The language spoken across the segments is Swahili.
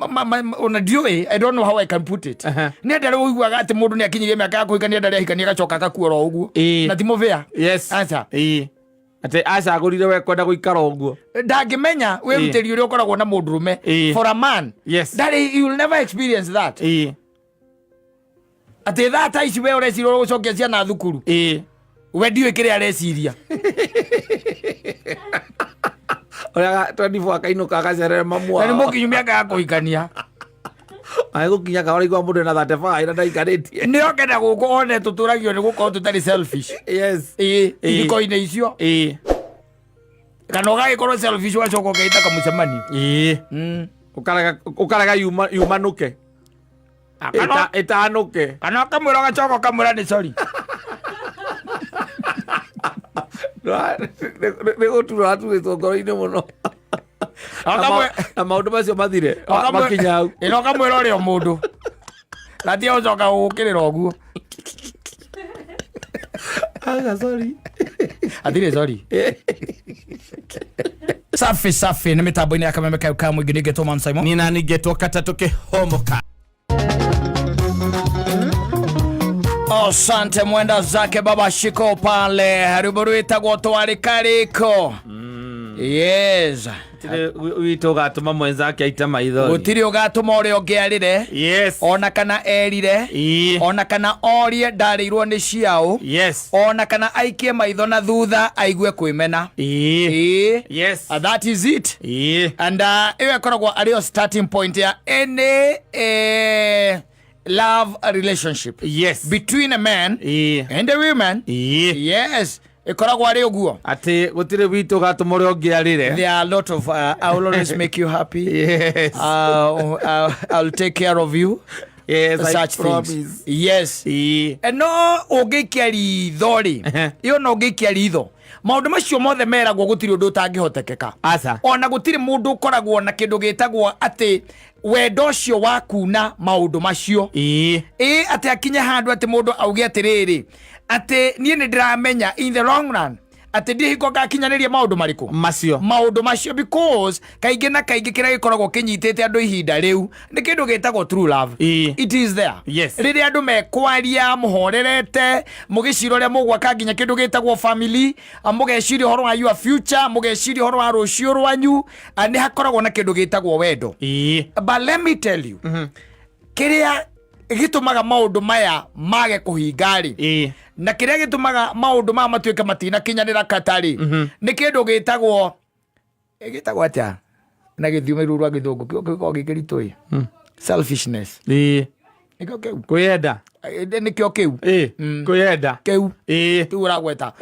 unadioi, I don't know how I can put it. Nenda leo uigwa ati mundu ni akinyirie miaka ya kuikania ndari ahikania gacoka gakuora uguo na timo fair. Yes. Acha ate acagurire we kwenda guikara uguo ndangimenya we ruteri uri ukoragwo na mundurume for a man. Yes. That you will never experience that. Ate that ici we urecirwo gucokia ciana thukuru we ndiwe kire areciria oya 24 akainuka agacerere mamu ni mukinyu miaka ya kuikania gukinya kahora igwa mundu na 35 na ndaikaritie ni okenda guku one tuturagio ni gukorwo tutari selfish. Yes. Iko-ine icio kana ugagikorwo selfish wacoka ugeita kamucemanio ukaraga yumanuke itanuke kana kamwira gacoka kamwira ni sorry nä gå turwo aturä ngoro-inä må no na maå ndå macio mathire makinya hau ä no kamwä ra å rä o må ndå natia gå coka gå kä rä ra å guo athirä sorry safi nä mä tambo-inä ya kameme kau ka må ingä nä ngetwo Man Simon nina ningetwo kata tå kä homoka. Asante mwenda zake baba shiko pale ruburu itagwo twarika riko. Yes. Wito gatuma mwenzake aita maithori gutiri ugatuma uri ongiarire. Yes. Ona kana erire ona kana orie ndarirwo ni ciao. Yes. Ona kana aikie maitho na thutha aigue kwimena. Yes. That is it. And iwe koragwo ario starting point ya any love relationship. Yes. Between a man and a woman. Yes. Ikoragwo ari uguo ati gutire wito gatuma uri ongiarire. There are a lot of I will always make you happy. Yes. I'll take care of you. Yes, such I promise. Things. Yes. No ungikia ritho ri iyo no ungikia ritho maundu macio mothe meragwo gutiri undu utangihotekeka. Asa Ona gutiri mundu ukoragwo na kindu gitagwo ati wendo ucio waku na maundu macio ati akinya handu ati mundu auge atiriri ati nie ni ndiramenya in the long run ati ndihiko gakinyaniria maundu mariku maundu macio because kaingi na kaingi kira gikoragwo kinyitete andu ihinda riu ni kindu gitagwo true love. It is there. Yes. Riri andu mekwaria muhorerete mugiciro ria mugwaka nginya kindu gitagwo family mugeciria horo wa your future mugeciria horo wa rucio rwanyu ni hakoragwo na kindu gitagwo wendo. But let me tell you kiria gitumaga maundu maya mage kuhingari na kiria gitumaga maundu ma matuika matina kinyanira katari ni kindu gitagwo atia na githiume rurwa githungu kiko gikiritu selfishness. Nikio keu kuyenda nikio keu kuyenda keu tu uragweta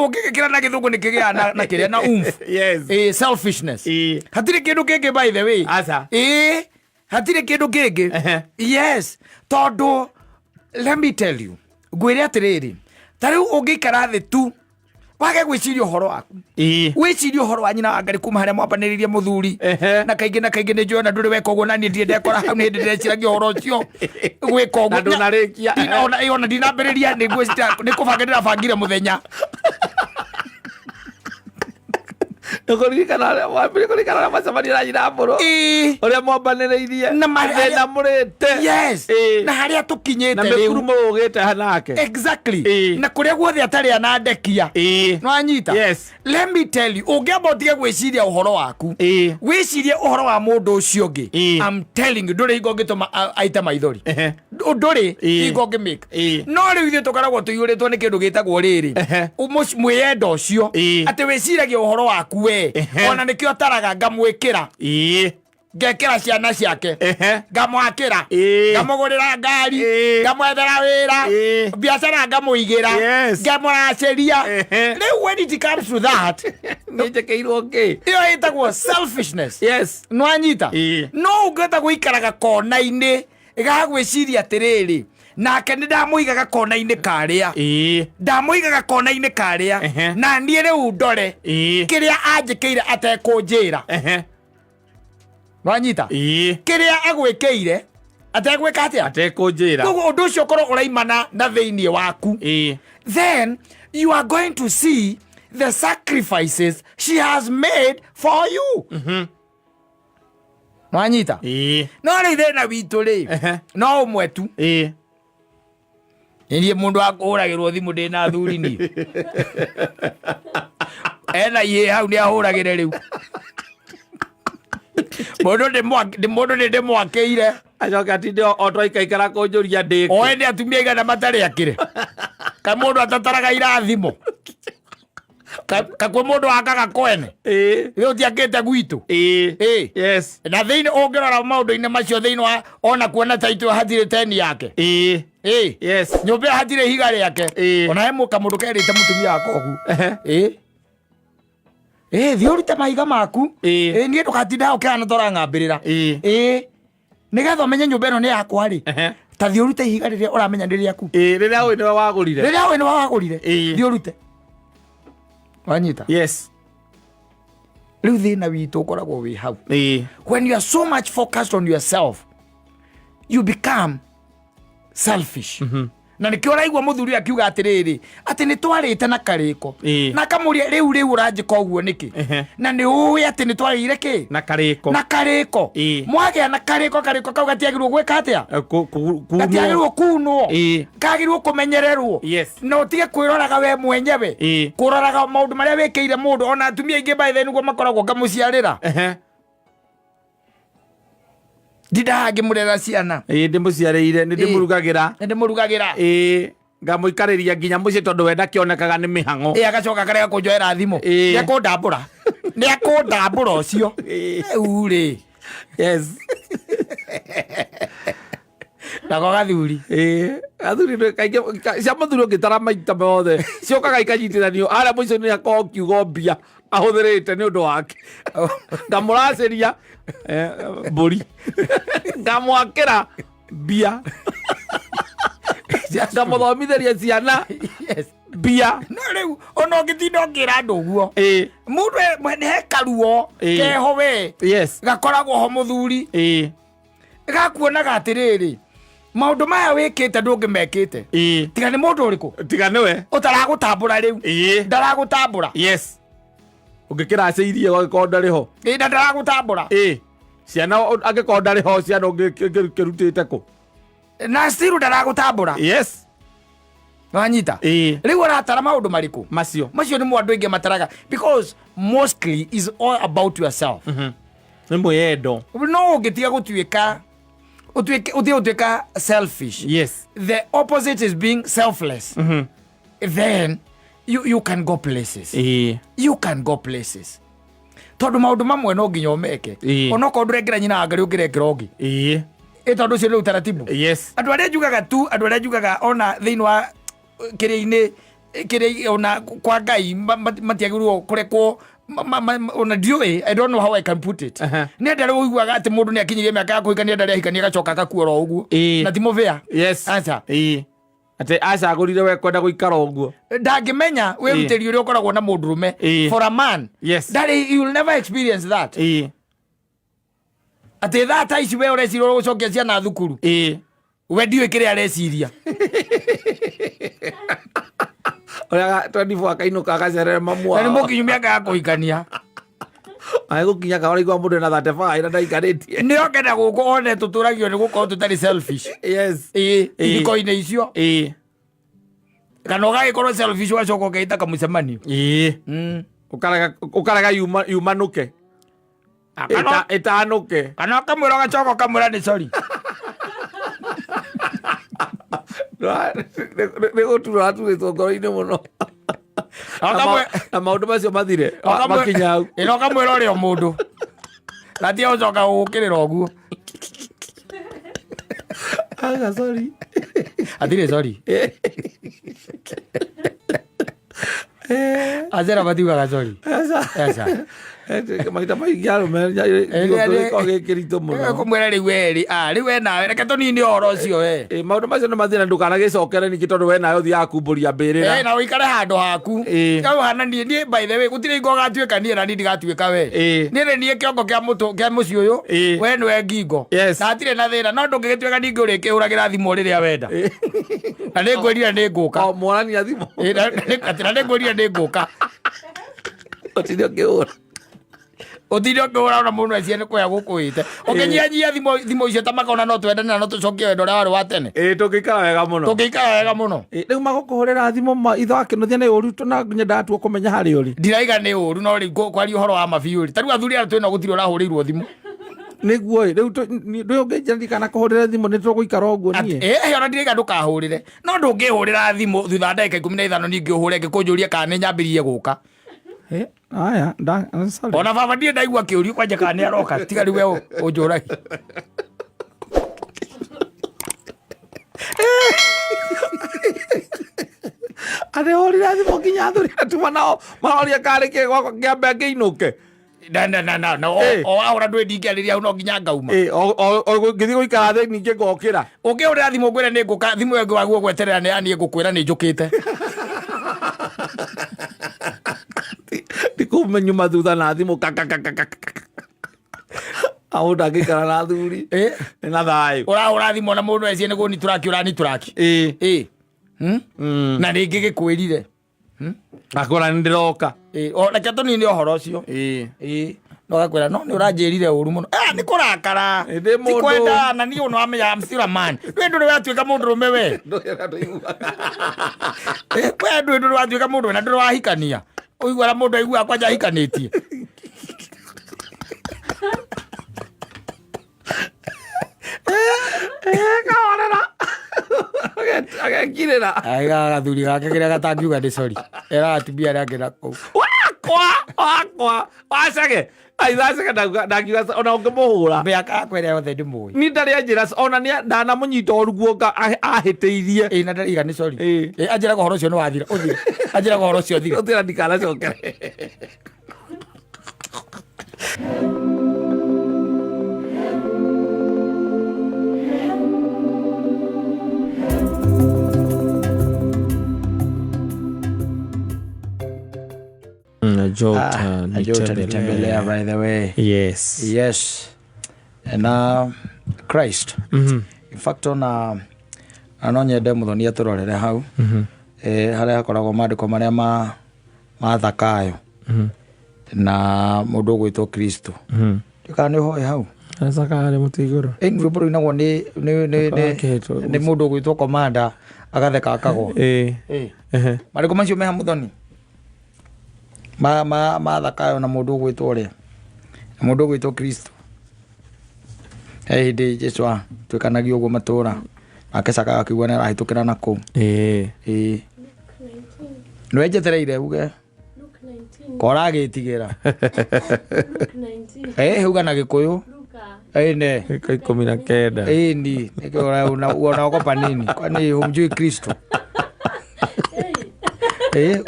ugikira na githungu nikigia na kiria na Yes. Selfishness. Hatiri kindu kingi by the way. Asa hatire kindu kingi. Yes. Tondu let me tell you gwire atiriri tariu ungikara thi tu wage gwiciria uhoro waku wiciria uhoro wa nyina wangari kuma haria mwambaniririe muthuri na kaingi ni njona nduri weka uguo na ni ndie ndekora hau ni ndiciragia uhoro ucio gwika uguo na ndunarikia ona ndinambiriria ni gwicira ni kubanga ndirabangire muthenya Nukurikana macemania na nyina mburu uria mwambaniriirie na murite. Yes. Na haria tukinyite na mikuru mugite hanake. Exactly. Na kuria guothe atari anandekia no anyita. Yes. Let me tell you ungiamba utige gwiciria uhoro waku wicirie uhoro wa mundu ucio ngi. I'm telling you nduri ingo ngituma aita maithori nduri ingo ngimake no riu ithu tukoragwo tuyuritwo ni kindu gitagwo riri mwiyenda ucio ati wiciragia uhoro waku we ona nikio taraga ngamwikira ngekira ciana ciake ngamwakira ngamugurira ngari ngamwethera wira biacara ngamuigira ngamuraceria. Riu when it comes to that nijekeirwo ngi iyo itagwo selfishness. Yes. No anyita no ungeta guikaraga kona-ini gagwiciria atiriri nake ni ndamuigaga kona-ini karia ndamuigaga kona-ini karia na nie riu ndore kiria anjikire atekunjira wanyita kiria agwikeire ategwika atia atekunjira koguo undu ucio korwo uraimana na thiini waku then you are going to see the sacrifices she has made for you. Wanyita no rä thä na witå rä no å mwe tu niä må ndå akå ragä rwo thimå ndä na thuri ni ena ihä hau nä ahå ragä re rä u må ndå nä ndä mwakä ire acoke atinde otwaikaikara kå njå ria ndä oe nä atumia igana matarä akä re ka må ndå atataraga irathimo kakwä må ndå akaga kwene rä å tiakä te gwitå na thä inä å ngä rora maå ndå-inä macio thä inä wa ona kuona taitå hatirä teni yake nyå mba hatirä higa rä ake ona he må kamå ndå kerä te må tumia wakogu thiä å rute mahiga maku niä ndå gatinda å kä hana tora ng'ambä rä ra nä getha å menye nyå mba ä no nä yakwa rä ta thiä å rute ihiga rä rä a å ramenya nä rä aku rä rä a å nä wagå rire rä rä a å nä wagå rire thiä å rute wanyita rä u thä na witå å koragwo wä hau when you are so much focused on yourself you become selfish na nä kä å raigua må thuri akiuga atä rä rä atä nä twarä te na karä ko na kamå ria rä u rä u å ranjä ka å guo nä kä na nä å ä atä nä twarä ire kä na karä ko mwagä a na karä ko kau gatiagä rwo gwä ka atä a gatiagä rwo kunwo kagä rwo kå menyererwo na å tige kwä roraga we mwenyewe kå roraga maå ndå marä a wä kä ire må ndå ona atumia aingä mbaithe nä guo makoragwo ngamå ciarä ra ndindaga ngä må rera ciana ndä må ciarä ire nä ndä må rugagä ra ngamå ikarä ria nginya må ciä tondå we ndakionekaga nä mä hang'o agacoka karega kå njoera thimå nä akå ndambå ra nä akå ndambå ra å cio u rä nako gathuri gathuri cia må thuri å ngä tara maita mothe ciokaga ikanyitä ranio arä a må ico nä akorwo kiugo mbia ahå thä rä te nä å ndå wake ngamå racä ria mbå ngamwakä ra mbia ngamå thomithä ria ciana mbia no rä u ona å ngä tinda å kä ra andå å guo må ndå he karuo keho we gakoragwo ho må thuri gakuonaga atä rä rä maå ndå maya wä kä te ndå ngä mekä te tiga nä må ndå å rä kå tiga nä we å taragå tambå ra rä u ndaragå tambå ra å ngä kä racä irie gå gä korwo ndarä ho na ndaragå tambå ra ciana angä korwo ndarä ho ciana å ngä kä rutä te kå na still ndaragå tambå ra wanyita rä u aratara maå ndå marä kå macio nä mo andå aingä mataraga because mostly is all about yourself nä mwä yendo no å ngä tiga gå tuä ka å thiä gå tuä ka selfish the opposite is being selfless then you can go places you can go places tondå maå ndå mamwe no nginya å meke onokorwo ndå rengera nyina wa ngarä å ngä rengera å ngä tondå å cio nä rä u taratibu andå arä a njugaga tu andå arä a njugaga ona thä inä wa kä rä inä ona kwa ngai matiagä rwo kå rekwo ona ndiå I don't know how I can put it nä ndarä å iguaga atä må ndå nä akinyirie mä aka ya kå hikania ndarä ahikania agacoka agakuora å guo na timo bea atä acagå rire we kwenda gå ikara å guo ndangä menya wä rutä ri å rä a å koragwo na må ndå rå me for a man ndarä you will never experience that atä thaa ta ici we å recirwo gå cokia ciana thukuru we ndiå kä rä areciria å rä a 24 akainå ka agacerere mamu wao nä må kinyu mä aka ya kå hikania agä gå kinya kahora igua må ndå na 35 na ndaikarä tie nä okenda gå kå one tå tå ragio nä gå korwo tå tarä selfish ithiko-inä icio kana å gagä korwo selfish wacoka å keita kamå cemanio å karega yumanå ke ä tanå ke kana kamwä ra gacoka kamwä ra nä cori nä gå turwo aturä two ngoro-inä må no na maå ndå macio mathire makinya hau ä no kamwä ra å rä o må ndå gatia gå coka gå kä rä ra å guo atirä cori acera matiugaga cori maita maingä arå megä kä ritå må no kå mwä ra rä u rä u enawe reke tå nini å horo å cio maå ndå macio nä mathä na ndå kanagä cokere ningä tondå we nawe å thiaga kumbå ria mbä rä ra na å ikare handå haku kau hana niä by the way gå tirä ingo gatuä ka niä na ni ndigatuä ka we niä nä niä kä ongo kä må ciå å yå we nä we ngingo na atirä na thä na no ndå ngä gä tuä ka ningä å rä kä hå ragä ra thimå rä rä a wenda na nä ngwä rire nä ngå ka mwarania thimå atä na nä ngwä rire nä ngå ka å tire å kä hå ra Othire ngora ona mundu aciene kwa gukuite. Okenyanyia thimo icio tamakona no twendane na no tucokie wendo ria wari wa tene. Tukikara wega muno. Tukikara wega muno. Riu magukuhurira thimo itho akinuthia ni uru tuna nyenda tu kumenya hari uri. Ndiraiga ni uru no ri kwari uhoro wa mabiuri. Tariu athuri ara twina gutiri urahurirwo thimo. Niguo riu ndunginjari kana kuhurira thimo ni tuguikara uguo nie. Ona ndiraiga ndukahurire. No ndungihurira thimo thutha ndagika 15 ningi uhure ngikunjuria kana ni nyambirie guka. Aya, ona baba ndie ndaigua kiuri kwanja kana ni aroka tiga riu we unjuragi. Ade orira thimo kinya thuri atuma nao maroria kare ke ngiambe ngiinuke. Na o ahora ndwe ndingĩarĩria no nginya ngauma. Ngĩthiĩ gũikara thĩ ningĩ ngokĩra. Ũngĩhũrĩra thimũ ngwĩre nĩ ngũka thimũ ĩyo waguo gweterera nĩ niĩ ngũkwĩra nĩ njũkĩte. Ndikũmenyuma thutha na thimũ au ndangĩikara na thuri na thayũ. Ũrahũra thimũ na mũndũ ecie nĩguo ni turaki ũrani-turaki. Na rĩngĩ gĩkwĩrire akora nĩ ndĩroka. Reke tũnini ũhoro ũcio. No gakwĩra no nĩ ũranjĩrire ũru mũno. Nĩ kũrakara ti kwenda na niĩ ũno wamenya I'm still a man. We ndũrĩ watuĩka mũndũrũme we. We ndũrĩ watuĩka mũndũ na ndũrĩ wahikania. Ũiguaga mũndũ aiguaga kwanja ahikanĩtie. Agekirĩra aiga gathuri gake kĩrĩa gatangiuga ndĩ sorry atumia arĩa angĩ nakũu wakwa wacage aithacage ndakiuga ona ũngĩmũhũra mĩaka akwĩra yothe ndĩmũĩ ni ndarĩ anjĩra ona ndanamũnyita ũruguo ahĩtĩirie na ndariga nĩ sorry anjĩraga ũhoro ũcio nĩ wathira ũthire anjĩraga ũhoro ũcio thire ũthira ndikanacokere. Jota nitembelea by the way. Yes. And Christ. In fact ona anonyende muthoni aturorere hau. Haria hakoragwo mandĩko marĩa ma Thakayo. Na mũndũ ũgwĩtwo Kristo. Ndikana nĩ ũhoe hau. Thakayo nĩ mũtĩ igũrũ. Nĩ rwĩmbo rũinagwo nĩ mũndũ ũgwĩtwo Komanda agatheka akagwo. Mandĩko macio meha muthoni. Ma Thakayo na mũndũ ũgwĩtwo ũrĩa na mũndũ ũgwĩtwo Kristo. Hĩndĩ Jesũ tuĩkanagio ũguo matũra nake Zakayo akĩigua nĩ arahĩtũkĩra nakũu. Nĩwenjetereire uge koragĩtigĩra uga na Gĩkũyũ ĩne 19 ĩni unaogopa nini kwani humjui Kristo?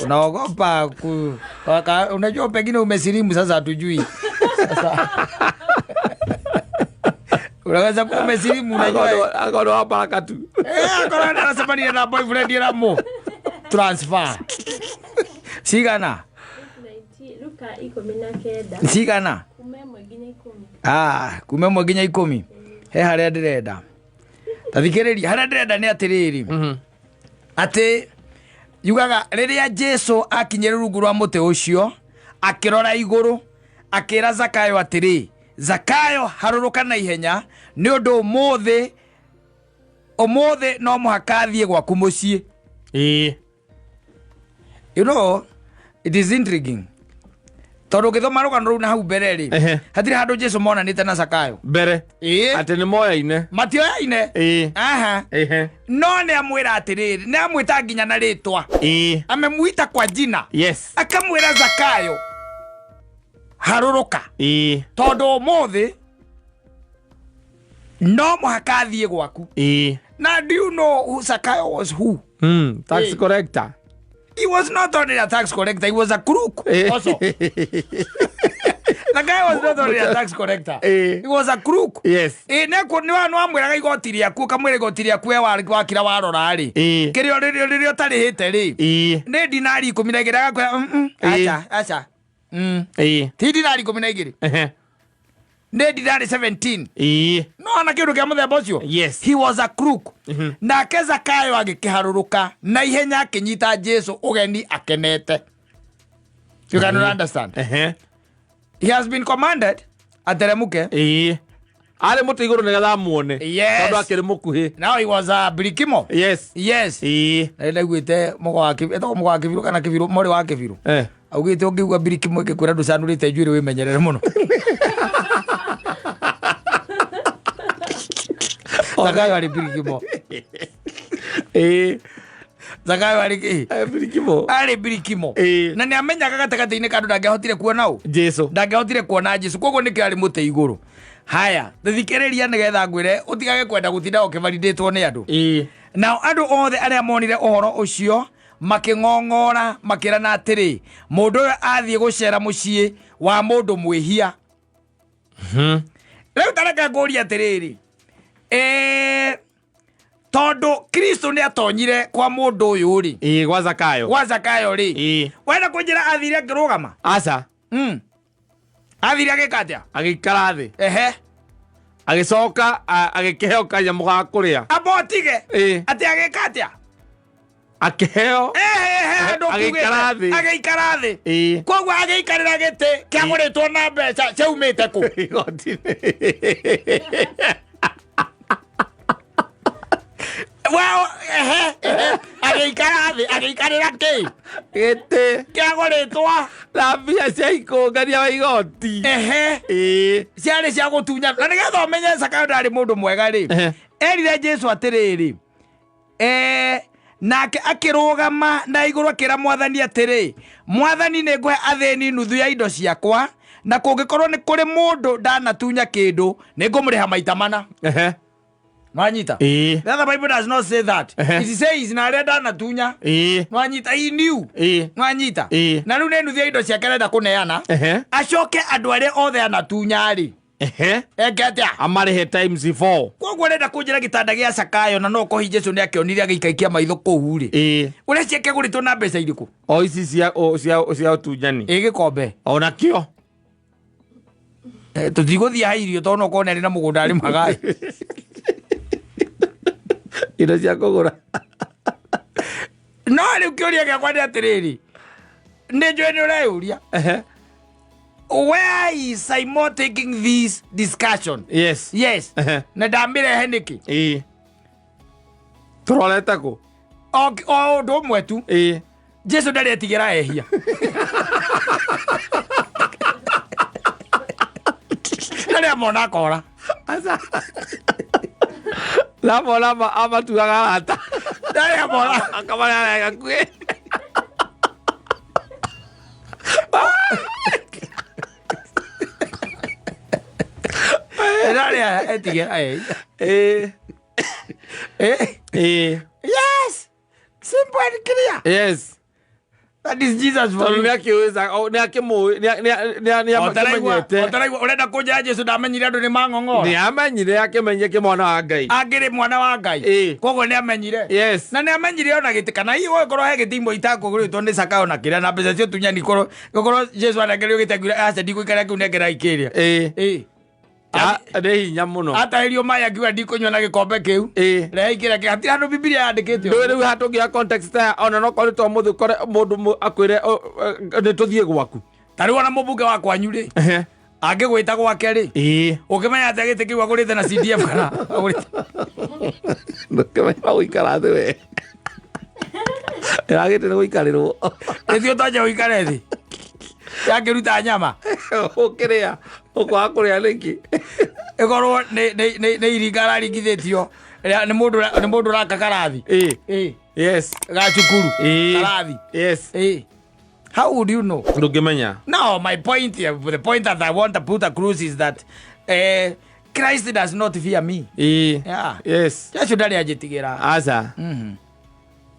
Unaogopa unajua pengine umesilimu sasa hatujui. Sasa unaweza kuwa umesilimu unajua akono hapa katu. Akono anasema ni na boyfriend ya mo transfer. Sigana. Luka 19. Sigana. Kumemwe nginya 10. He haria ndirenda. Tathikĩrĩria haria ndirenda nĩ atĩrĩrĩ. Ati yugaga rĩrĩa Jesũ akinyĩra rungu rwa mũtĩ ũcio akĩrora igũrũ akĩra Zakayo atĩrĩ, Zakayo harũrũka na ihenya nĩ ũndũ ũmũthĩ no mũhaka thiĩ gwaku mũciĩ. You know, it is intriguing. Tondũ gĩthoma rũgano rũu na hau mbere rĩ hatirĩ handũ Jesũ monanĩte na Zakayo mbere atĩ nĩ moyaine matioyaine. No nĩ amwĩra atĩrĩrĩ nĩ amwĩta nginya na rĩtwa amemuita kwa jina. Akamwĩra Zakayo harũrũka tondũ ũmũthĩ no mũhaka thiĩ gwaku. Now do you know who Zakayo was? Who? Tax collector. He was not only a tax collector, he was a crook also. The guy was not only a tax collector, he was a crook. Neko ni wanu amwiraga igoti rĩaku kamwĩra igoti rĩaku wakira warora rĩ kĩrĩa ũtarĩhĩte rĩ nĩ dinari 12 agakwĩra acha ti dinari 12 nĩ dinari 17. No na kĩndũ kĩa mũthemba ũcio. He was a crook. Nake Zakayo agĩkĩharũrũka na ihenya akĩnyita Jesũ ũgeni akenete. You can understand? He has been commanded ateremuke. Ale muti iguru nigetha muone. Yes. Tondu akiri mukuhi. Now he was birikimo. Yes. Yes. Enda gwite mogwaki eto mogwaki biru kana kibiru mori wa kibiru. Augite ongigwa birikimo ikikwira nducanurite njuire wimenyerere muno. Zakayo ari birikimo. Zakayo ari birikimo. Ari birikimo. Na ni amenyaga gatagati-ini kandu ndangehotire kuona u. Jesu. Ndangehotire kuona Jesu. Koguo niki ari mute iguru. Haya, thikiriria nigetha ngwire utigage kwenda gutinda ukivalidatwo ni andu. Now andu othe aria monire uhoro ucio makingongora makirana atiri mundu uyu athie gucera mucii wa mundu mwihia. Riu tareka nguria atiriri. Tondu Kristo ni atonyire kwa mundu uyu ri. Gwa Zakayo. Gwa Zakayo ri. Wenda kunjira athire akirugama. Aca. Athire agikatia. Agikara thi. Agicoka agikiheo kanyamu ga kuria. Abotige. Ati agikatia. Akiheo. Agikara thi. Agikara thi. Koguo agikarira gite kiaguritwo na mbeca ciaumite ku. Well, ageikarira ki gite kiaguritwo na mbia cia ikũngania wa igoti ciarĩ cia gũtunya na nĩgetha ũmenye Zakayo ndarĩ mũndũ mwega rĩ erire Jesu atĩrĩrĩ nake akĩrũgama na igũrũ akĩra Mwathani atĩrĩ Mwathani nĩ ngũhe athĩni nuthu ya indo ciakwa na kũngĩkorwo nĩ kũrĩ mũndũ ndanatunya kĩndũ nĩ ngũmũrĩha maita mana. Nwanyita. The other Bible does not say that. It says na reda na tunya. Nwanyita he knew. Nwanyita. Na riu nenu thia indo cia kerenda kuneana. Acoke andu aria othe anatunya ari. Egetia. Amarihe times 4. Koguo renda kunjira gitanda gia Zakayo na no ko Jesu ni akionire agikaikia maitho kuu ri. Uria ciake guritwo na mbeca iriku. O ici cia utunyani. Gikombe. Ona kio. Tutiguthia irio to no kone na mugunda ari magai. Indo cia kugura. No riu kioria giakwa ni atiriri. Ni njwe ni ureuria. Where is Simon taking this discussion? Yes. Yes. Na ndambire heniki. Turoleta ku. O ndo mwetu. Jesu ndari atigira ehia. Ndari amona kora. Asa. Lama ama tuaga ata. Ndari amona akamana ngakue. Yes. Simple and clear. Yes. That is Jesus for you. Urenda kuja Jesu ndamenyire andu ni mang'ong'ora. Ni amenyire akimenye ki mwana wa Ngai. Agire mwana wa Ngai. Koguo ni amenyire. Yes. Na ni amenyire ona giti kana hiyo gũkorwo he gĩtimbo itakũgũrĩtwo nĩ Zakayo na kĩrĩa na mbeca cio tunyani gũkorwo Jesu anengerio gĩtengũire aca ndikũikara kĩu nengera ikĩrĩa. Ade hinya muno. Hata hiyo maya ngiwa ndikunywa na gikombe kiu. Rehe kire hatira handu Biblia yandikite. Ndio riu hatungia context ta ona no kore to muthu kore mundu akwire ni tuthie gwaku. Tari wana mubunge wa kwanyu ri. Angigwita gwake ri. Ukimenya ati agite kiu agurite na CDF kana. Ndukimenya guikara thi we. Agite ni guikarirwo. Ethio taje guikare thi. Yakiruta nyama. Ukiria ukwa kuria riki. Egorwo ne irigara rigithitio. Ni mundu rakakarathi. Yes. Gachukuru. Karathi. Yes. How would you know? Ndukimenya. No, my point here, the point that I want to put across is that Christ does not fear me. Yeah. Yes. Yesu ndari ajitigira. Asa.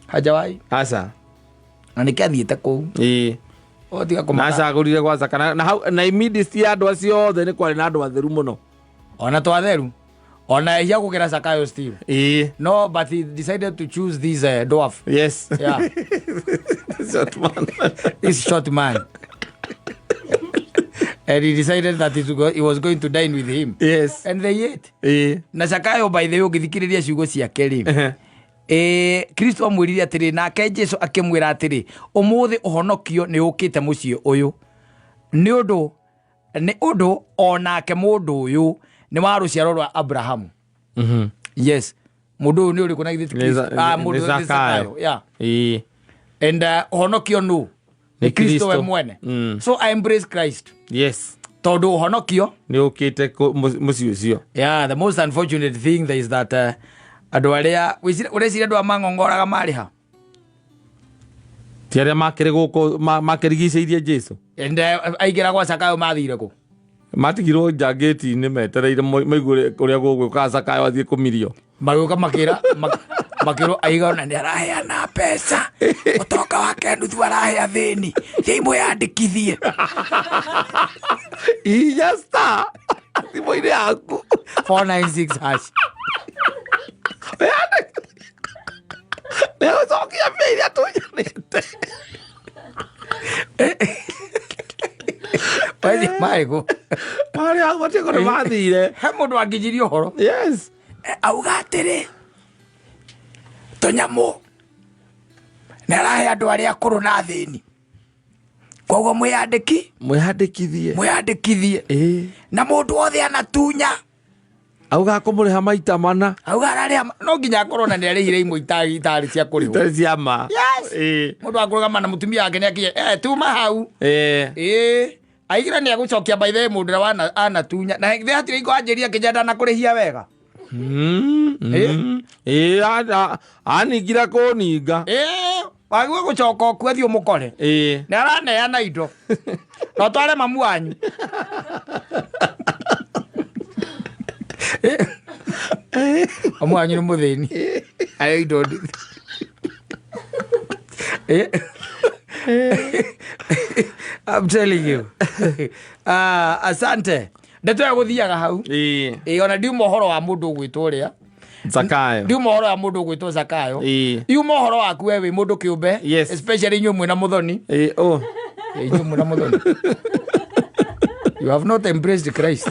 Hajawai. Asa. Na nikathiite kuu. Nacagũrire gwa Zakayo na immediately andũ acio othe nĩ kwarĩ na andũ atheru mũno ona twatheru ona ehia gũkĩra Zakayo still. No, but he decided to choose this dwarf. Yes. Yeah. Short man. This short man. And he decided that he was going to dine with him. Yes. And they ate. Na Zakayo by the way ũgĩthikĩrĩria ciugo ciake rĩ. Kristo amwĩrire atĩrĩ nake Jesu akĩmwĩra atĩrĩ ũmũthĩ ũhonokio nĩ ũkĩte mũciĩ ũyũ nĩ ũndũ nĩ ũndũ onake mũndũ ũyũ nĩ wa rũciaro rwa Abrahamu. Yes, mũndũ ũyũ nĩ ũrĩkũ na githĩ mũndũ Zakayo. Yeah. And honokio no ni Kristo we mwene. So I embrace Christ. Yes. Tondũ honokio nĩ ũkĩte mũciĩ ũcio. Yeah, the most unfortunate thing there is that andũ arĩa ũreciria andũ amangongoraga marĩ ha. Ti arĩa makĩrĩ gũkũ makĩrigicĩirie Jesu. And aingĩra gwa Zakayo mathire kũ? Matigirwo nja gate-inĩ metereire maigure ũrĩa gũgũka Zakayo athiĩ kũmirio. Magĩũka makĩrwo aigana nĩ araheana mbeca ũtonga wake nuthu arahea thĩni thiĩ mwĩyandĩkithie. Inya star thimũ-inĩ yaku 496 hash. Nĩgũcokia mbia iria tũnyanĩte. Marĩkũ marĩ hau matiĩko nĩ mathire. He mũndũ angĩnjirie ũhoro. Yes. Auga atĩrĩ tũnyamũ nĩ arahe andũ arĩa akũrũ na thĩni, koguo mwĩyandĩkithie na mũndũ wothe anatunya. Auga kũmũrĩha maita mana. Auga ararĩha no nginya akorwo na nĩ arĩhire imwe itarĩ cia kũrĩhwo. Itarĩ cia ma. Yes. Mũndũ akũrũgama na mũtumia wake nĩ akinya tuma hau. Aigĩra nĩ agũcokia by the way mũndũ ũrĩa anatunya na githĩ hatirĩ iko anjĩria kĩnjenda na kũrĩhia wega. Aningire kũninga. Wagua gũcoka ũkue thiĩ ũmũkore. Nĩ araneana indo no tware mamu wanyu. Mamu wanyu nĩ mũthĩni arĩ indo. I'm telling you. Asante. Ndeto guthiaga hau. Ona ndiuma ũhoro wa mũndũ gwĩtwo ũrĩa Zakayo. Ndiuma ũhoro wa mũndũ gwĩtwo Zakayo. Ndiuma ũhoro waku we wĩ mũndũ kĩũmbe, especially inyuĩ mwĩna mũthoni. Inyuĩ mwĩna mũthoni. You have not embraced Christ.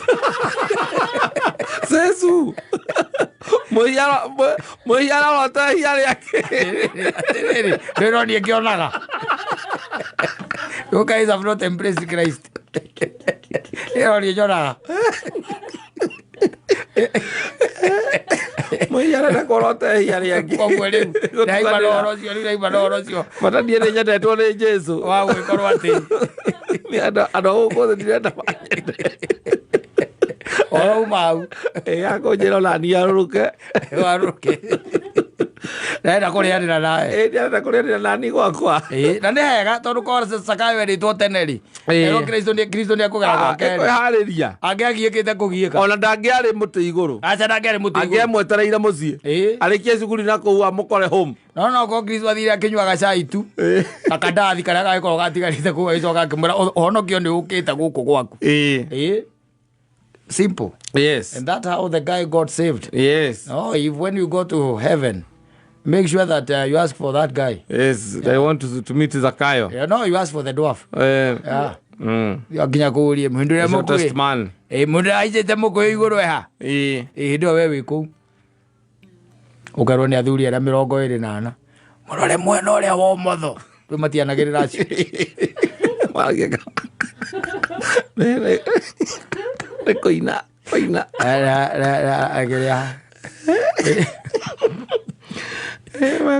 Jesu. Mũiara wata hiari yake. Ndĩro niĩ ngĩonaga. You guys have not embraced Christ. Ndĩro niĩ nyonaga. Mũiara na korota hiari yake. Koguo rĩu ndaigua na ũhoro ũcio. Bata ndiĩ nĩ nyendetwo nĩ Jesu. Wa gũgĩkorwo atĩ andũ gũkũ ndirenda manyende. Oro mau akũnjĩra na niĩ arũrũke. Warũke. Ndĩrenda kũrĩanĩra nawe. Ndĩrenda kũrĩanĩra na niĩ gwakwa. Na nĩ hega tondũ korwo Zakayo erĩtwo tene rĩ. Kristo nĩ akũgera gwake. Ekwĩharĩria. Angĩagiĩkĩte kũgiĩka. Ona ndangĩarĩ mũtĩ igũrũ. Aca ndangĩarĩ mũtĩ igũrũ. Angĩamwetereire mũciĩ. Arĩkie cukuru na kũu amũkore home. No ko Kristo athire akĩnyuaga cai tu. Akandathi karĩa gagĩkorwo gatigarĩte kũu agĩcoka akĩmwĩra ũhonokio nĩ ũkĩte gũkũ gwaku. Simple. Yes. And that's how the guy got saved. Yes. Oh, when you go to heaven, make sure that you ask for that guy. Yes. Yeah. They want to meet Zakayo. Yeah, no, you ask for the dwarf. Yeah. Akinya kũũrie mũndũ ũrĩa mũkũĩ. Shortest man. Mũndũ aicĩte mũkũĩ igũrũ eha. Hĩndĩ ĩyo we wĩ kũu. Ũkarwo nĩ athuri arĩa 24. Mũrore mwena ũrĩa wa ũmotho. Rĩu matianagĩrĩra acio. Koina. Agĩrĩa.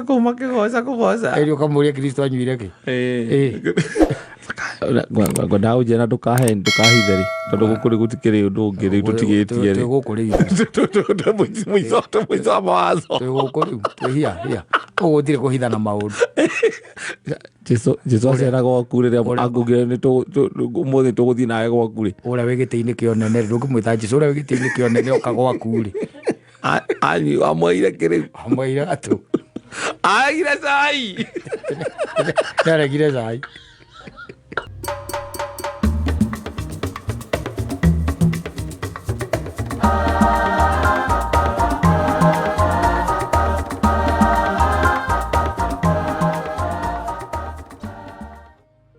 Kuma kũgoca. Eri ũkamũria Kristo anyuire kĩ? Ngwenda ũnjĩra ndũkahithe rĩ tondũ gũkũ rĩ gũtikĩrĩ ũndũ ũngĩ rĩu tũtigĩtie rĩ. Gũkũ rĩu. Mũico wa mawatho. Gũkũ rĩu. Hia. Ũguo gũtirĩ kũhitha na maũndũ. Jesu aceraga gwaku rĩrĩa angũngĩra ũmũthĩ tũgũthiĩ nawe gwaku rĩ. Ũrĩa wĩ gĩtĩ-inĩ kĩa ũnene rĩ ndũngĩmwĩta Jesu ũrĩa wĩ gĩtĩ-inĩ kĩa ũnene oka gwaku rĩ. Anyu amwaire kĩrĩu. Amwaire atũ. Aregire cai. Nĩaregire cai.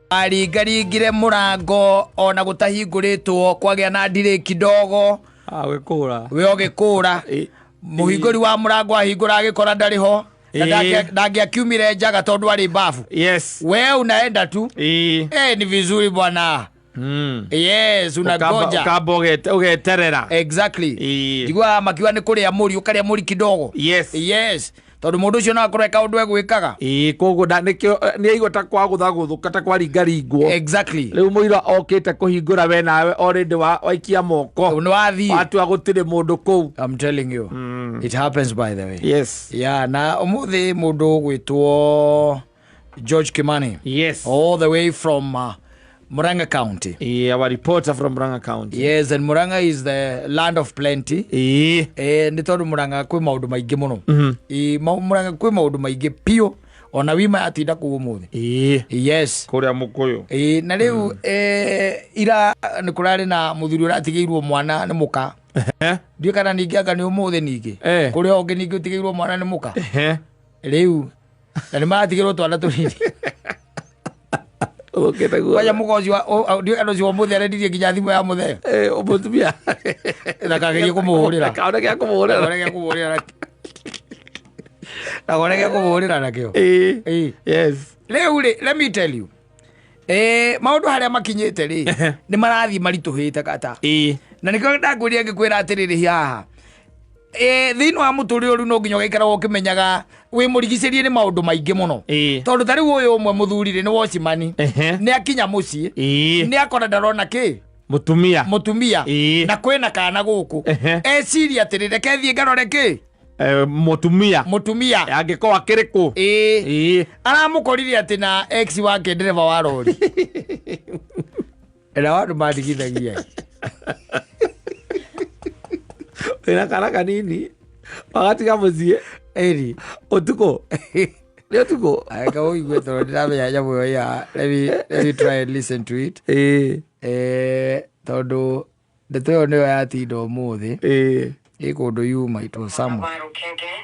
Aringaringire mũrango ona gũtahingũrĩtwo kwagĩa na ndirĩki ndogo. We ũgĩkũra. Mũhingũri wa mũrango ahingũra agĩkora ndarĩ ho. Ndangĩakiumire njaga tondũ arĩ bafu. Yes. We unaenda tu. Ni vizuri bwana. Yes, unagoja. Ugeterera. Exactly. Jigua makiwa ni kuria muri ukaria muri kidogo. Yes. Tondu mundu ucio no akorwo eka undu egwikaga koguo nĩ aigua ta kwa gũthagũthũka ta kwaringaringwo. Exactly. Rĩu mũira okĩte kũhingũra we nawe already waikia moko nĩ wathiĩ watua gũtirĩ mũndũ kũu. I'm telling you. It happens by the way. Yes. Yeah, na ũmũthĩ mũndũ ũgwĩtwo George Kimani. Yes. All the way from Murang'a County. Our reporter from Murang'a County. Yes, and Murang'a is the land of plenty. Nĩ tondũ Murang'a kwĩ maũndũ maingĩ mũno. Murang'a kwĩ maũndũ maingĩ piũ ona wima atinda kũu ũmũthĩ. Yes. Kũrĩa Mũkũyũ. Na rĩu ira nĩ kũrarĩ na mũthuri ũratigĩirwo mwana nĩ mũka. Ndiũ kana ningĩ anga nĩ ũmũthĩ ningĩ. Kũrĩa ũngĩ ningĩ ũtigĩirwo mwana nĩ mũka. Rĩu na nĩ maratigĩrwo twana tũnini. Waya mugozi wa ndio ando cio muthi arendirie nginya thimu ya muthe umutumia na kagerie kumuhurira kaoneke kumuhurira nakio. Yes. Let me tell you, maundu haria makinyite ri ni marathi marituhite kata na nikyo ndakwiria ngikwira atiriri haha thiini wa muturire ru no nginya gaikaragwo kimenyaga wi murigicirie ni maundu maingi muno tondu tari uyu umwe muthurire ni Wocimani ni akinya mucii ni akora ndarona ki mutumia na kwina kana guku eciria atirire kethie ngarore ki mutumia angĩkorwo akĩrĩ kũ aramukorire ati na ex wake ndereva wa rori era wandu mandigithagia ina kana kanini bagatiga muciĩ utuko nĩ utuko aka uigwe tondũ ndiramenya nyamũ ĩyo ya let me try and listen to it tondu ndeto ĩyo nĩyo yatinda ũmũthĩ ĩkũndũ yuma itwo samwe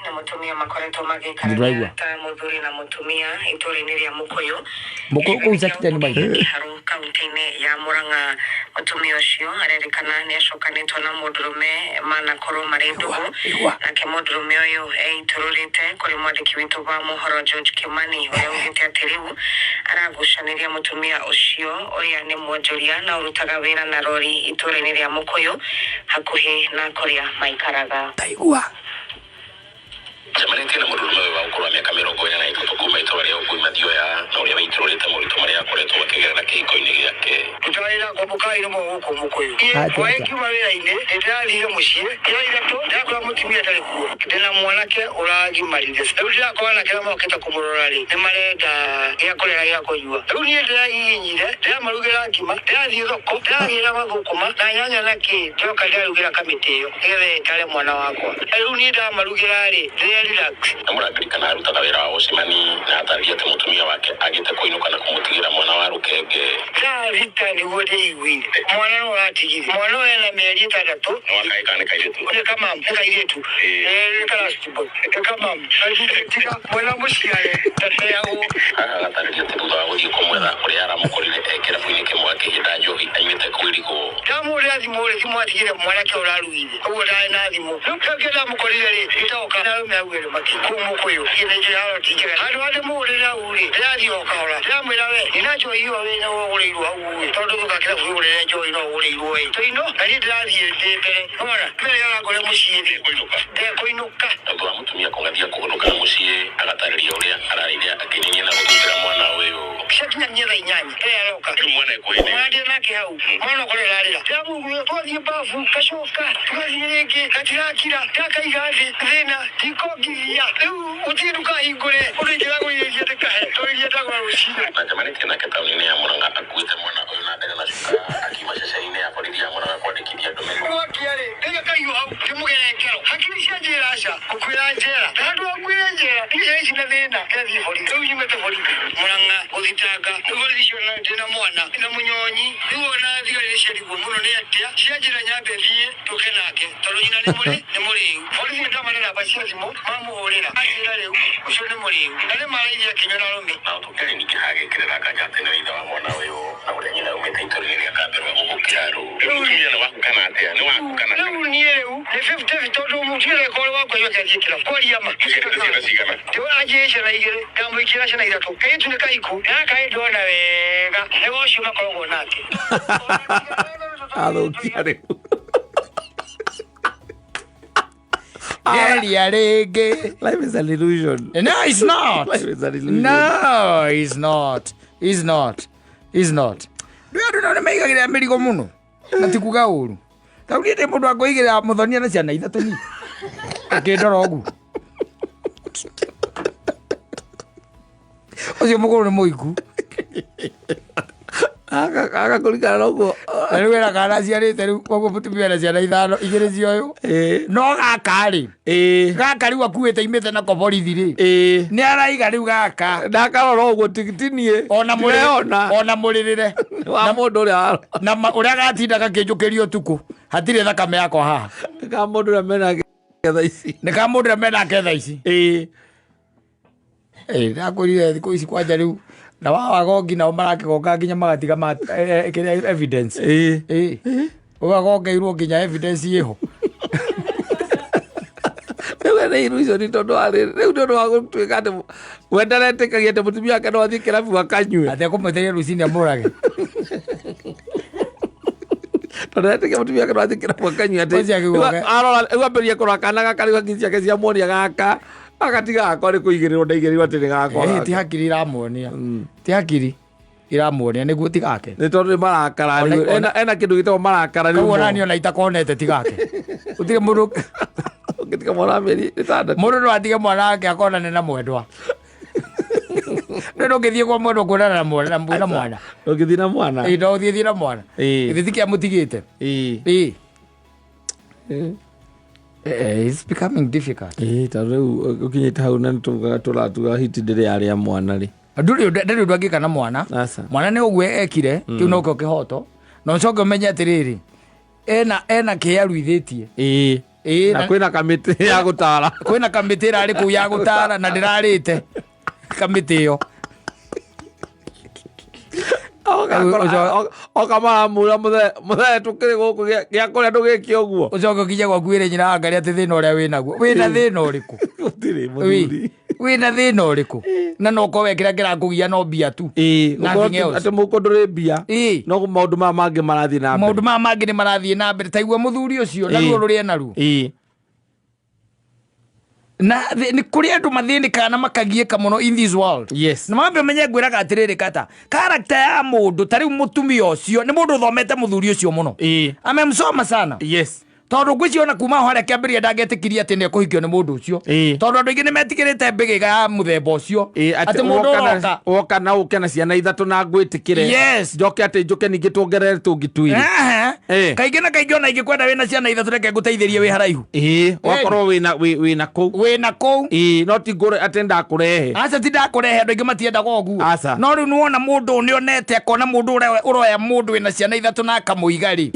na mutumia makoretwo magĩikarania ta mũthuri na mutumia itũũra-inĩ rĩa Mũkũyũ zakitani maingĩ Kiharu kaunti-inĩ ya Murang'a. Mutumia ũcio arerĩkana nĩ acokanĩtwo na mũndũrũme manakorwo marĩ ndũgũ, nake mũndũrũme ũyũ eitũrũrĩte kũrĩ mwandĩki witũ wa mohoro George Kimani ũrĩa augĩte atĩ rĩu aragucanĩria mutumia ũcio ũrĩa nĩ mwonjoria na ũrutaga wĩra na rori itũũra-inĩ rĩa Mũkũyũ hakuhĩ na kũrĩa maikaraga. Taigua Jamanĩtie na mũndũrũme ũyũ wa ũkũrũ wa mĩaka 43 kuuma itũũra rĩa Ugui Mathioya na ũrĩa waitũrũrĩte moritũ marĩa akoretwo makĩgerera kĩhiko-inĩ gĩake. Tũtarĩra kwamũka irimo gũkũ Mũkũyũ. Kiuma wĩra-inĩ ndĩrathire mũciĩ kĩra ithatũ ndakora mũtumia ndarĩ kuo ndĩna mwanake ũragimarire. Rĩu ndĩrakora anake arĩa mokĩte kũmũrora-rĩ nĩ marenda gĩa kũrĩa gĩa kũnyua. Rĩu niĩ ndĩrahihinyire ndĩramarugĩra ngima ndĩrathiĩ thoko ndĩragĩra mathũkũma na nyanya na kĩ njoka ndĩrarugĩra kamĩtĩ ĩyo nĩgetha ĩtare mwana wakwa. Rĩu niĩ ndamarugĩra-rĩ Mũrangĩrĩkana arutaga wĩra wa Wocimani na atarĩria atĩ mũtumia wake agĩte kũinũka na kũmũtigĩra mwana wa rũkenge. Rita nĩguo ndĩiguire mwana nĩ ũratigire mwana ũyũ ena mĩeri 6 nĩ kairĩtu nĩ kamamu nĩ kairĩtu nĩ karacitiboy nĩ kamamu tiga mwana mũciare tateagwo. Haha agatarĩria atĩ thutha wa gũthiĩ kũmwetha kũrĩa aramũkorire kĩrabu-inĩ kĩmwe akĩhĩnda njohi aimĩte kwĩrigwo. Ndamũrĩra thimũ atigire mwanake ũraruire ũguo ndarĩ na thimũ. Rĩu kĩngĩ ndamũkorire-rĩ ĩtoka narume agwĩre Mũkũyũ gĩthĩnjĩ haro tinjega handũ hande mũgũrĩra uri ndĩrathiĩ o kahora ndĩramwĩra we nina njohi ĩyo wĩna ũgũrĩirwo hau tondũ thũkakĩra bũgũrĩre njohi no ũgũrĩirwo ĩ tũino na niĩ ndĩrathiĩ ndĩ mbere nona mbere yarangore mũciĩ kũinũka. Thutha wa mũtumia kũng'athia kũhũrũka na mũciĩ agatarĩria ũrĩa ararĩire akĩninia na gũthũkĩra mwana ũyũ. Ciakinya thaa 8 rĩrĩa aroka mwana ekũĩne mwana ndĩ nake hau mwana ũkorwo ararĩra ndĩramugire twathiĩ mbabu gacoka tũgathiĩ rĩngĩ gatirakira ndakaiga thĩ thĩna ndikongithia rĩu ũthiĩ ndũkahingũre ũrĩngĩragũirĩrie ndĩkahe tũrĩrie ndagũra rũciinĩ. Na Jamanĩtie nake taũni-inĩ ya Murang'a akuĩte mwana ũyũ na ndege na cuka akiuma ceceni-inĩ ya borithi ya Murang'a kwandĩkithia ndũmĩrĩri. Mwakiarĩ ndege kaiyũ hau ndĩmũgere ngero hakiri cia njĩra aca gũkwĩra njera na andũ akuĩre njera icio ici na thĩna ngathiĩ borithi rĩu nyumĩte borithi Murang'a gũthitanga borithi icio ndĩna mwana na mũnyonyi rĩu ona thigari nĩciarigwo mũno nĩ atĩa cia njĩra nyambe thiĩ tũke nake tondũ nyina nĩ mũrĩu borithi nĩndamane na pasimu mamuhurira akira leo ushone muri nale maraidi akinyona rume na utokele nikihage kirera kajate na ida mwana wewe na ule nyina umetaitoria kabero mukiro ukiya na wakana atia ni wakana leo ni leo ni 50 vitoto mutire kwa wako yote akikira kwa yama to ajesha na igere kambo ikira shana ida to kai tunika iku na kai dona wega leo shuma kongo nake alo kiare Life is an illusion. No, it's not. Life is an illusion. No, it's not. It's not. It's not. Ndio ndio mega gire Amerika muno. Na tikuga uru. Taurite mundu akoigira muthonia na ciana ithatu ni. Akindora ogu. Ocio mukuru ni muiku. Aga kulikana noguo riu wira kana ciarite riu koguo mutumia na ciana ithano igiri cioyo no gaka ri gaka riu akuite imite na koborithi ri ni araiga riu gaka ndakarora uguo tigitinie ona muririre wa mundu uria na uria gatinda gakinjukirio tuku hatire thakame yako haha ka mundu uria mena ketha ici ni ka mundu uria mena ketha ici ndakurire thiku ici kwanja riu na wagogi na marakigoka nginya magatiga ma evidence ugagogeirwo nginya evidence iho wewe iruizo ni tondu ari riu tondu wa gutwika ati wenderete kagiete mutumia kana wathi kirabu wakanywe ate kumuteria rucini amurage tondu ke mutumia kana wathi kirabu wakanywe ati arora ugamberia kurwa kana gaka riu nginya ciake cia monia gaka agatiga akore kuigirirwo ndaigirirwo ati ni gakora ti hakiri iramuonia ti hakiri iramuonia niguo tigake ni tondu marakara ena kindu gitagwo marakara riu wonani ona itakonete tigake utire mundu ugitika mwana meri itanda mundu no atige mwana wake akonane na mwendwa no ngithie kwa mwendwa kuonana na mwana ugithi na mwana ndo thie na mwana githiki amutigite it's becoming difficult. Tareu ukinyita hau na tuga hiti ndire yari ya mwana ri. Ndari ndwagika na mwana. Mwana ni ogwe ekire, kiu no ko kihoto. No coke umenya atiriri. Ena kiaruithitie. Na kwina kamiti ya gutara. Kwina kamiti rari ku ya gutara na ndirarite. Kamiti yo. Okamara mura muthe tukiri guku gia kuria ndugiki uguo ucoke kije gwa kwire nyina angaria ati thina uria winaguo wina thina uriku utiri muthuri wina thina uriku na no ko wekira kirakugia no bia tu ati mukunduri bia no maundu ma mangi marathi na mbere maundu ma mangi ni marathi na mbere taigua muthuri ucio na ruo ruria naru na ni kuri andu mathinika na makagieka muno in this world na mambe menye ngwiraga atiriri kata character ya mundu tari mutumia ucio ni mundu thomete muthuri ucio muno amemsoma sana tondu gwiciona kuma hore kiambiria ndangetikiria ati ne kuhikio ni mundu ucio tondu andu ingi ni metikirite mbigiga ya muthemba ucio ati mundu oka na ukena ciana ithatu na ngwitikire njoke ati njuke ningi tuongerere tungituire kaingi na kaingi ona ingikwenda wina ciana ithatu reke nguteithirie wi haraihu wakorwo wina kou no ti ngure ati ndakurehe aca ti ndakurehe andu ingi matiendaga uguo no riu nuona mundu nionete akona mundu uroya mundu wina ciana ithatu na akamuiga ri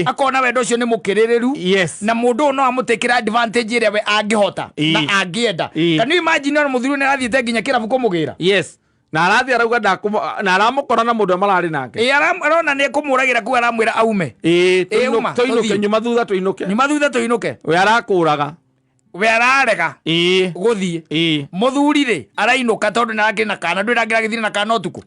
akona wendo ucio ni mukiririru na mundu no amutekira advantage ire we angihota na angienda can you imagine no muthuru ne athiete nginya kirabu kumugira na arathi arauga na aramukora na mundu amarari nake arona ni kumuragira ku aramwira aume tuinuke nyuma thutha tuinuke we arakuraga we ararega guthie muthuri ri arainuka tondu narake na kana ndwira ngira githire na kana utuku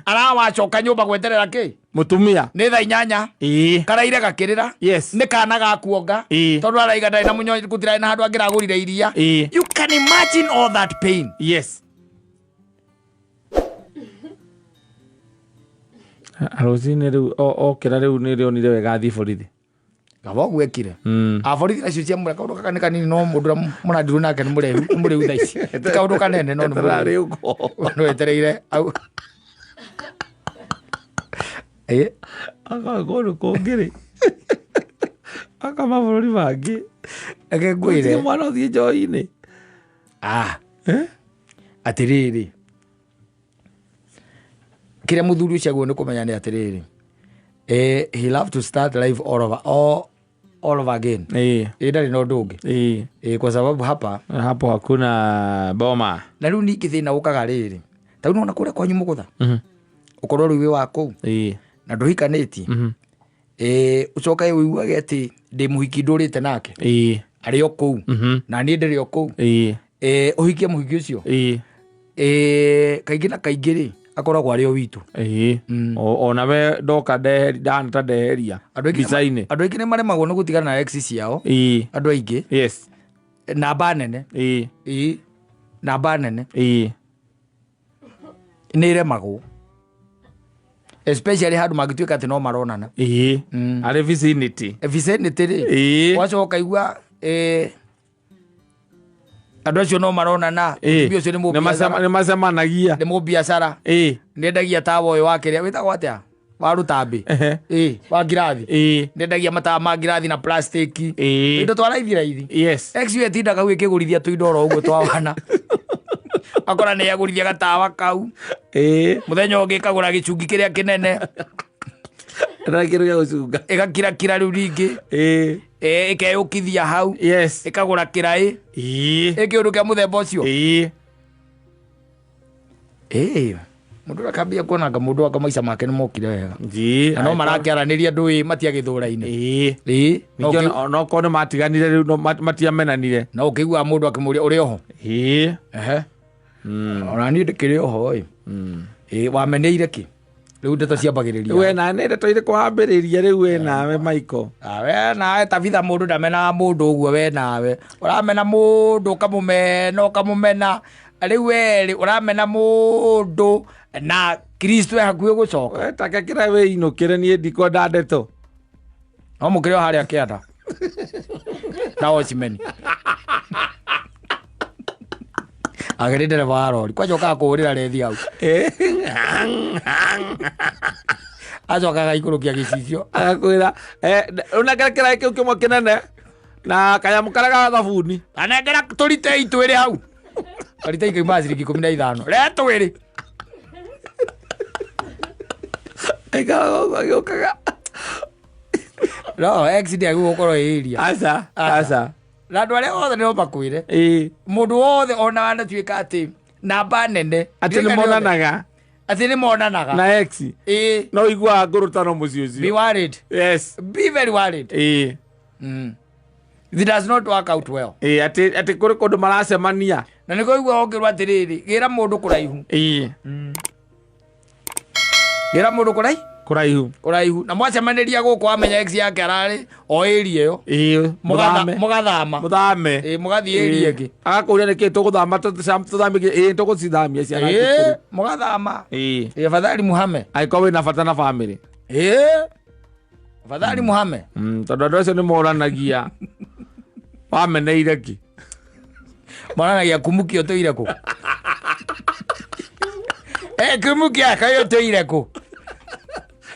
arawacoka nyumba gweterera ki mutumia ni thaa 8 karaire gakirira ni kana gakuonga tondu araiga ndai na munyo kutira na handu angiragurire iria you can imagine all that pain arozine riu okira riu ni rionire wega athi borithi gabo gwekire aborithi acio cia mura kaundu kaka ni kanini no mundu murandiru nake ni murehu thaici ti kaundu kanene no ni ugo no etereire au aka goru kongiri aka mabururi mangi ake gwire mwana uthie njoi-ini atiriri kire muthuri ucio agwo ni kumenya ni atiriri he love to start life all over all over again. Ndari no ndungi. Kwa sababu hapo hakuna boma. Na riu ni kithina ukaga riri. Ta unaona kule kwa nyumugutha. Ukorwo riu wi wako. Na nduhikaniti. Ucoka uiguage ati ndi muhiki ndurite nake. Ari o kou. Na ni ndiri o kou. Uhikie muhiki ucio. Kaingĩ na kaingĩ rĩ akoragwo arĩ o witũ. Ona we ndoka ndanta ndeheria mbica-inĩ. Andũ aingĩ nĩ maremagwo nĩ gũtigana na ex ciao. Andũ aingĩ. Namba nene. Namba nene. Nĩ iremagwo. Especially handũ mangĩtuĩka atĩ no maronana. Arĩ vicinity. Vicinity rĩ. Wacoka igua andũ acio no maronana. Mũtumia ũcio nĩ macemanagia. Nĩ mũbiacara. Nĩendagia tawa ũyũ wake rĩa wĩtagwo atĩa wa rũtambi. Wa ngirathi. Nĩendagia matawa ma ngirathi na plastic. Indo twa raithi. Ex we tindaga gwĩkĩgũrithia tũindo oro ũguo twa wana. Akora nĩ agũrithia gatawa kau. Mũthenya ũngĩ kagũra gĩcungi kĩrĩa kĩnene. Ĩgakira rĩu rĩngĩ. Ĩkeyũkithia hau. Ĩkagũra kĩraĩ. Ũndũ kĩa mũthemba ũcio. Mũndũ akambia kuonanga mũndũ aka maica make nĩ mokire wega. Na no marakĩaranĩria ndũ matiagĩthũra-inĩ. No korwo nĩ matiganire rĩu matiamenanire. No ũkĩiguaga mũndũ akĩmũria ũrĩ oho. Ona niĩ ndĩkĩrĩ oho. Wameneire kĩ? Rĩu ndeto ciambagĩrĩria. We na nĩ ndeto irĩkũ wambĩrĩria rĩu we nawe Michael? We nawe tabitha mũndũ ndamenaga mũndũ ũguo we nawe. Ũramena mũndũ ũkamũmena. Rĩu we ũramena mũndũ na Kristo hakuhĩ gũcoka. Taka kĩra we inũkĩre niĩ ndikwenda ndeto. No mũkĩrĩ o harĩa kĩanda. Na ocimeni. Agere ndereba wa rori. Kwacokaga kũhũrĩra rethi hau. Acokaga ikũrũkia gĩcicio. Agakwĩra ũnengere kĩraĩ kĩu kĩmwe kĩnene na kanyamũ karĩa ga thabuni. Anengera tũritei twĩrĩ hau. Karitei kauma ciringi 15. Re twĩrĩ. Agĩũkaga. No, accident gũkorwo ĩria. Aca. Na andũ arĩa othe nĩ makwĩre. Mũndũ wothe ona wanatuĩka atĩ namba nene. Atĩ nĩ monanaga. Atĩ nĩ monanaga. Na ex. No iguaga ngũrũtano mũciĩ ũcio. Be worried. Yes. Be very worried. It does not work out well. Atĩ kũrĩ kũndũ maracemania. Na nĩ kũigua ongerwo atĩrĩrĩ, gĩra mũndũ kũraihu. Gĩra mũndũ kũraihu. Na mwacemanĩria gũkũ wamenya ex yake ararĩ o area ĩyo. Mũgathama. Mũgathiĩ area ĩngĩ. Agakũria nĩkĩ tũgũthama tũthamie tũgũcithamia ciana thukuru. Mũgathama. Afadhali muhame. Angĩkorwo wĩna bata na family. Afadhali muhame. Tondũ andũ acio nĩ moranagia. Wameneire kĩ? Moranagia kumukio tũire kũ? Kumukio kayo tũire kũ?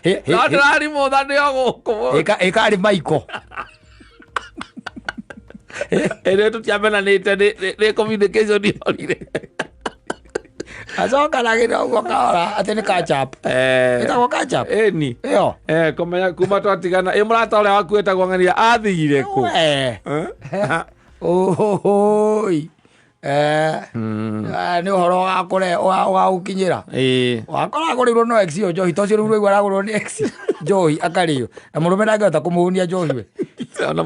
Ndĩrari mũtha nĩo gũkũ. Ĩkarĩ Michael. Ĩrĩa tũtiamenanĩte nĩ communication yorire. Acokanagĩra ũguo kahora atĩ nĩ catch-up. Ĩtagwo catch-up? Ĩni. Ĩyo. Kũmenya kuma twatigana. Mũrata ũrĩa waku wĩtagwo ng'ania athire kũ? Oi. Nĩ ũhoro wa gũkinyĩra. Wakora agũrĩirwo no ex yo njohi tocio rĩu rĩu aragũrĩrwo nĩ ex njohi akarĩo. Na mũrũme ndangĩhota kũmũhunia njohi we. Ona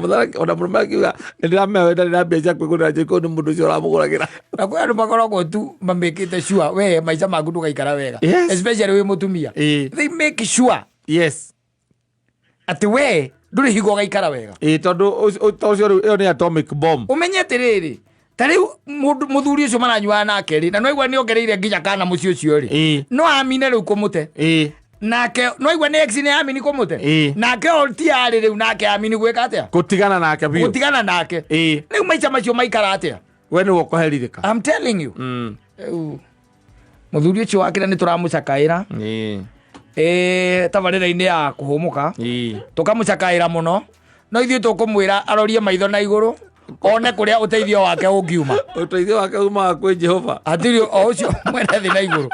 mũrũme akiuga nĩndĩramenya we ndarĩ na mbeca kwĩgũrĩra njohi kũu nĩ mũndũ ũcio ũramũgũragĩra. Na kwĩ andũ makoragwo tu mamĩkĩte sure we maica maku ndũgaikara wega. Especially wĩ mũtumia. They make sure. Yes. Atĩ we ndũrĩ higo gaikara wega. Tondũ tocio rĩu ĩyo nĩ atomic bomb. Ũmenye atĩrĩrĩ. Tarĩu mũthuri ũcio maranyuaga nake rĩ na no igua nĩ ongereire nginya kana mũciĩ ũcio rĩ no amine rĩu kũmũte nake no igua nĩ ex nĩ amini kũmũte nake ti arĩ rĩu nake amini gwĩka atĩa gũtigana nake rĩu maica macio maikara atĩa we nĩ ũkũherirĩka. I'm telling you mũthuri ũcio wake nĩ tũramũcakaĩra tabarĩra-inĩ ya kũhũmũka tũkamũcakaĩra mũno no ithuĩ tũkũmwĩra arorie maitho na igũrũ one kũrĩa ũteithio wake ũngiuma. Ũteithio wake umaga kwĩ Jehova. Atĩrĩ o ũcio mwene thĩ na igũrũ.